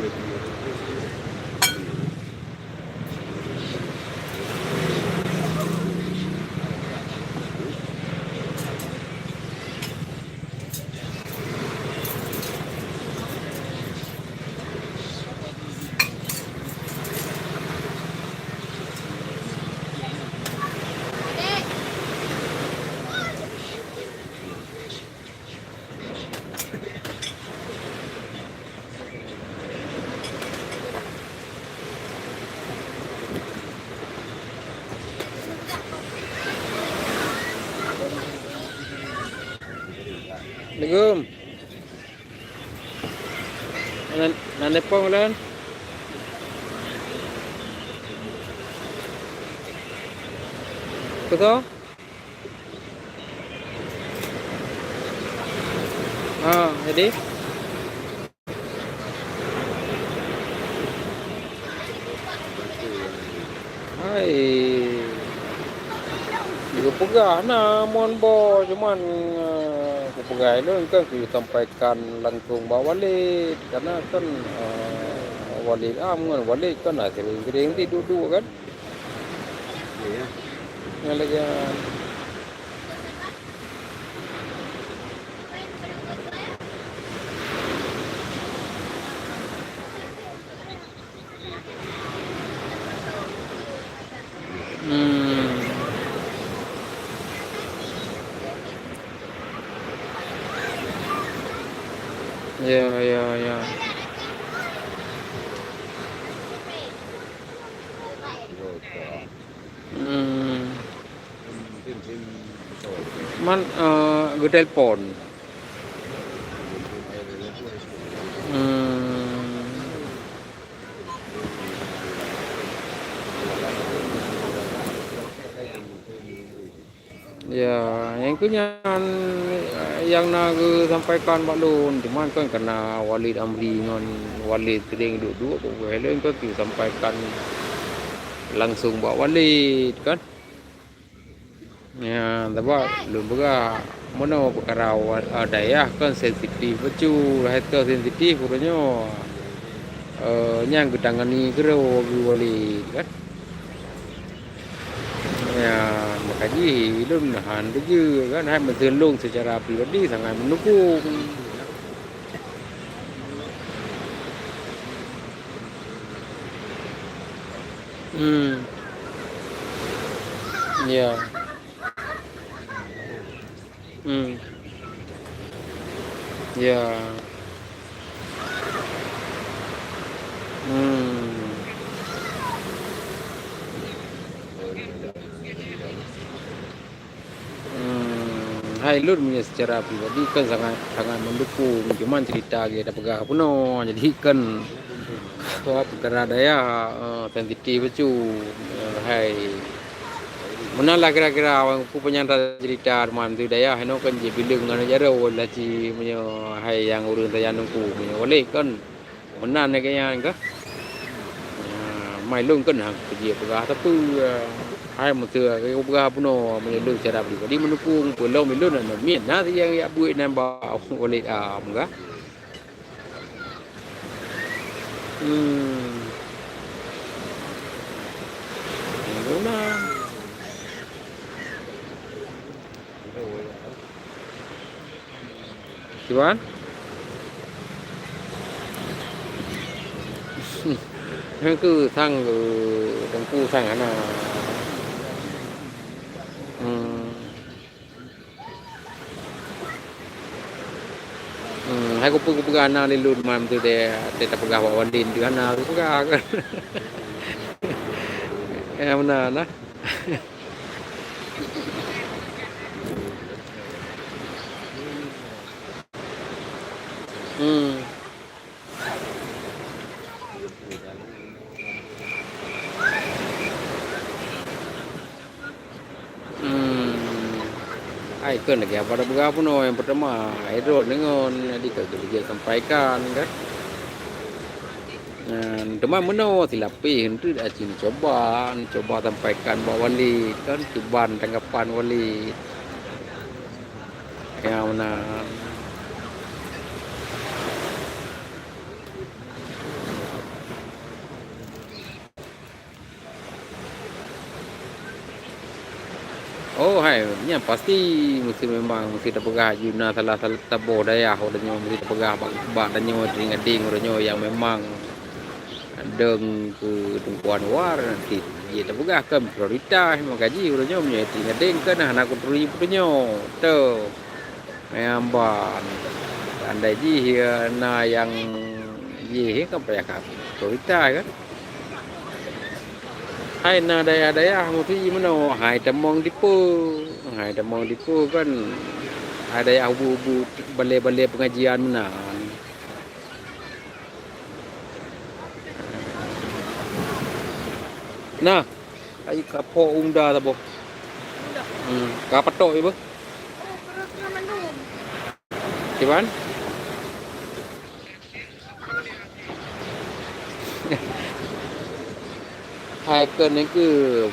Assalamualaikum. Nanti pong lan. Betul? Jadi. Hai. Juga pegah namun bo cuman pegah itu kan disampaikan langsung Pak Walid karena kan Walid kan Walid kan sering duduk kan. Iya. Ngalagan. Ya. Man, gue telepon. Ya, yang kunyan yang nak sampaikan Pak Lun, cuman kan karena Walid Amri dengan Walid sering duduk, boleh kan sampaikan langsung Pak Walid kan. Ya, tapi Lun juga mana perkara daya kan sensitif betul, itu sensitif pokoknya. Yang ditangani kero Walid kan. Ya, makanya itu nahan je kan, hai menselung secara pribadi sangat mendukung. Ya. Ya. Hai Lur punya secara pribadi kan sangat mendukung, cuman cerita kita pegah puno jadi kan soal perkara daya sensitif itu hai mana lah kira-kira orang ku penyandra cerita teman tu daya heno kan je bilung ngana jaro lah ci punya hai yang urang tanya nungku punya boleh kan mana ne kaya mai lung kan hang dia pegah tapi hai một thừa cái obga puno menyeluruh secara pribadi mendukung pulau milun dan min nanti yang ya buat nambah oleh enggak Luna Cuman hắn cứ thăng trong khu thăng hả nào hai ko pagana ni lud mam tu de teta pagawa wandin di ana tu paga kan mana na kan lagi pada berapa no yang pertama itu dengan dia sampaikan kan teman meno silapi itu acin coba sampaikan Pak Wali kan cuban tanggapan Wali yang mana hai nya pasti mesti memang mesti terpegah juna salah tabo daya odanya mesti terpegah bak danyo ding odanya yang memang deng ke tumpuan war nanti dia terpegah kan prioritas magaji odanya punya ding kan anak kuturi punya tu memang andai ji na yang ji kan payah prioritas kan. Hai na daya mesti mano hai tamong dipu kan ada yang abu balai pengajian menan. Nah, ai kapo unda tabo. Kapatok ibu. Gimana? Hai kan itu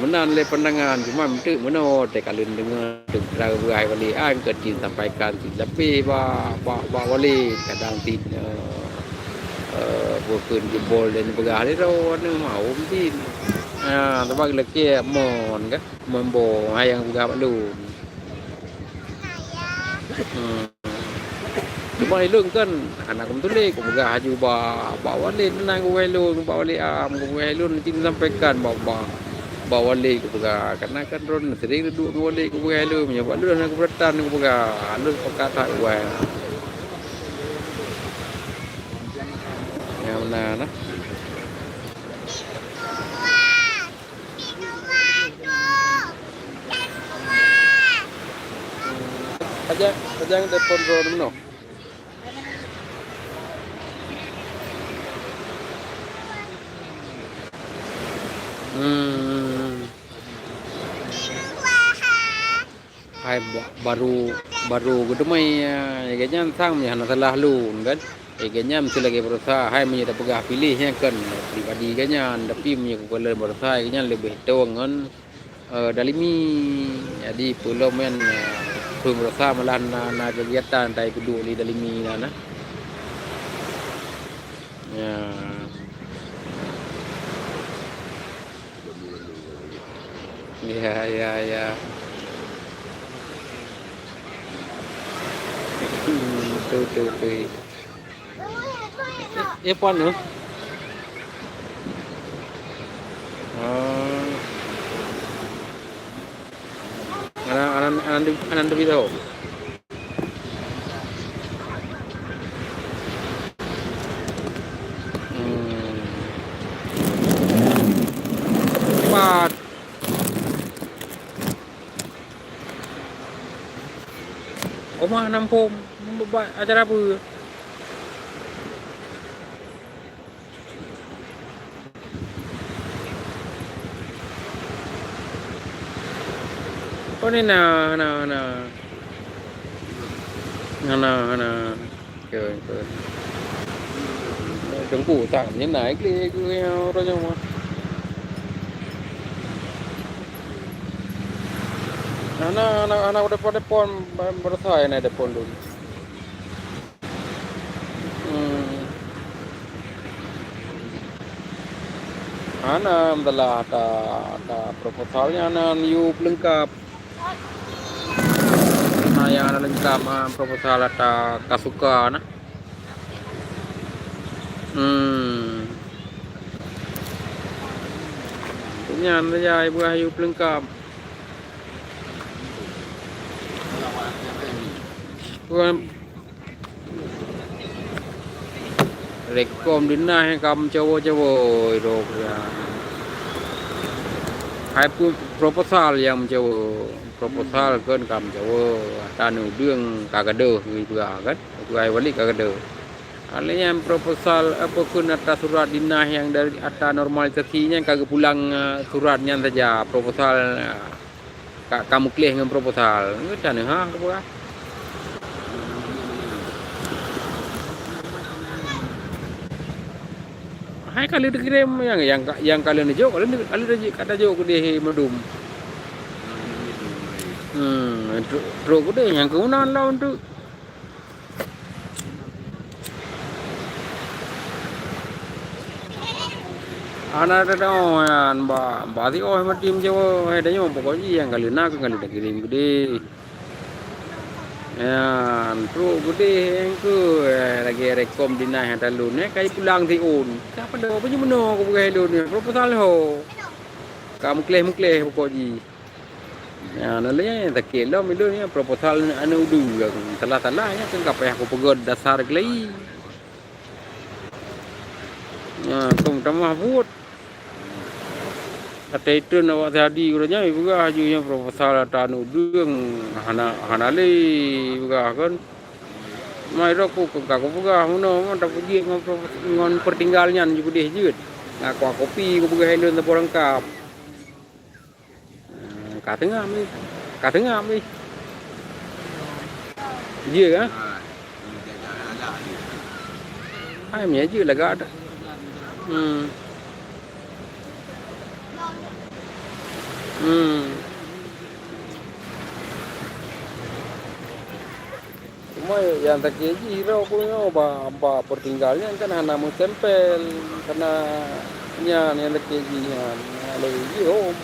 menan le pandangan cuma itu meno te kalun dengan tegara buai wali an ke disampaikan tapi wali kadang bukan jebol dan begah itu anu mau mungkin tapi lagi mon kan membo yang begah lu cuma itu kan anak kumtule kumga haju wali nang wali am wali nanti sampaikan wali kumga karena kan ron sering duduk wali kumga lu menyebab lu anak beratan kumga lu kata wa yang mana aja yang telepon ron no. Hai baru gedemai kayaknya sang yang salah lu kan kayaknya mesti lagi berusaha hai menjadi pegah pilihnya kan pribadi kayaknya tapi menjadi berusaha kayaknya lebih tawangan dalimi jadi pulau men berusaha malah na kegiatan tai kudu li dalimi na ya ya tu pon nữa anan video cepat Omah nampung acara apa? Oh ni na. Keren. Jengku tak như này cái đó nhưng mà. Anak udah pada pon bersai nih depan dulu. Anak adalah ada proposalnya anak new lengkap. Nah yang anak lengkap proposal ada kasuka nah. Ini anda ya ibu ayu lengkap. Rekom dinah yang kamu cowok-cowok itu ya. Hai pun proposal yang cowok proposal kan kamu cowok tanu đường kagado gitu kan. Gai wali kagado. Alanya proposal apa pun atas surat dinah yang dari atas normalisasinya kagak pulang suratnya saja proposal kamu klih dengan proposal. Itu nih ha apa? Hai kali dikirim yang kalian jauh kalian kata jauh ke dia medum. Terus ke dia yang keunan lah untuk. Anak ada yan ba di oh ma tim jewo he danyo pokoknya yang kali nak kali dah kirim gede. Yan pro gede yang ku lagi rekom dinah yang talu ne kai pulang ti un. Siapa dah apa meno ko bukan hello ni proposal ho. Kamu kleh pokoknya. Ya nalanya tak kelo milu ni proposal anu udu telah ya kan kapaya aku pegod dasar gelai. Ya kum tamah buat. Kata itu nak jadi uranya juga hajunya proposal tanu dung hana le juga kan mai roku aku juga muno tak puji ngon pertinggalnya juga deh jut aku kopi aku juga handle untuk orang kap ka tengah mi dia kan ai mẹ chứ là gạt Cuma yang terjadi punya ba pertinggalnya kan hanya tempel karena yang terjadi lebih om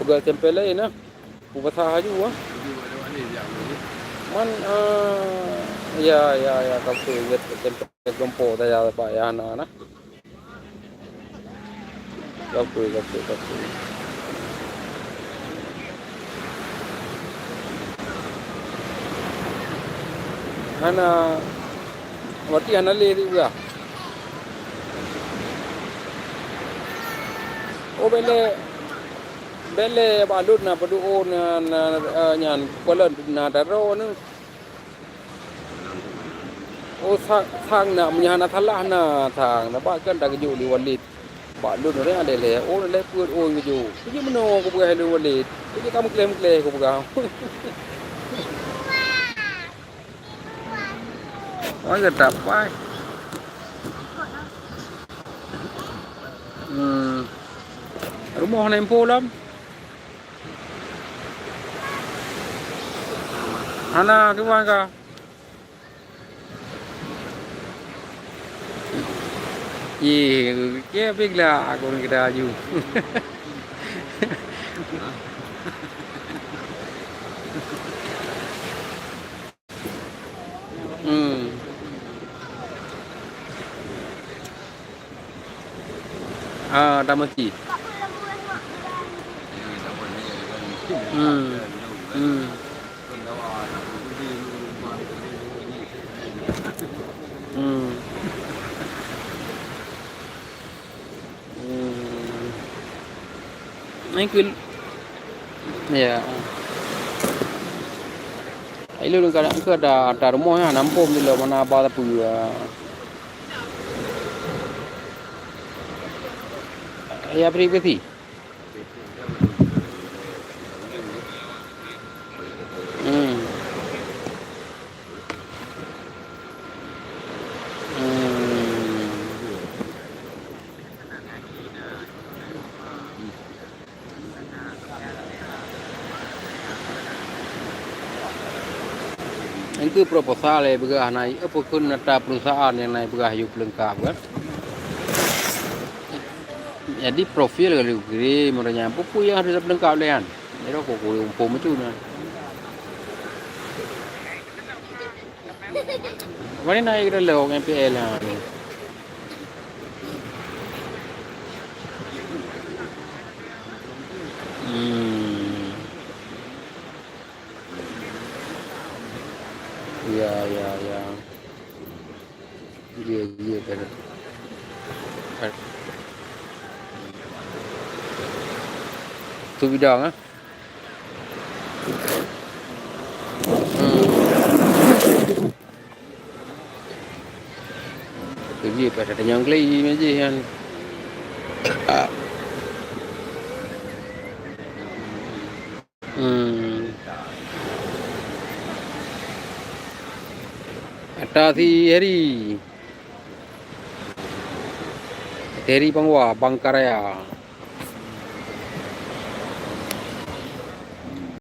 pegal tempel lain nah ubah juga man ya kamu ingat tempel gempo saya pak ya anak kamu Hana berarti hana le juga. Oh bele balut na padu o na nyan kola na daro nu. Oh sang na mnyana thalah na thang na ba kan tak ju li walit. Balut re ale le o le put o ju. Ji meno ko buka le walit. Ji kamu klaim ko buka. Oh getap pai. Rumah nempo lam. Ana gimana ka? Ye bigla aku kita aju. Damati. Ini kul. Ya. Ini lu kadang ke ada rumah yang nampung di luar mana apa tapi ya privasi. Itu proposal begah naik apa kun nata perusahaan yang naik begah yuk lengkap kan. Jadi profil kalau kiri merenya buku yang harus lengkap lehan. Ini kok umpum itu nah. Mana naik ke lewat MPL lah. Ya. Iya benar. Tu bidang ah. Tu dia pada yang klei aja yang. Atasi Heri Pangwa Bangkaraya.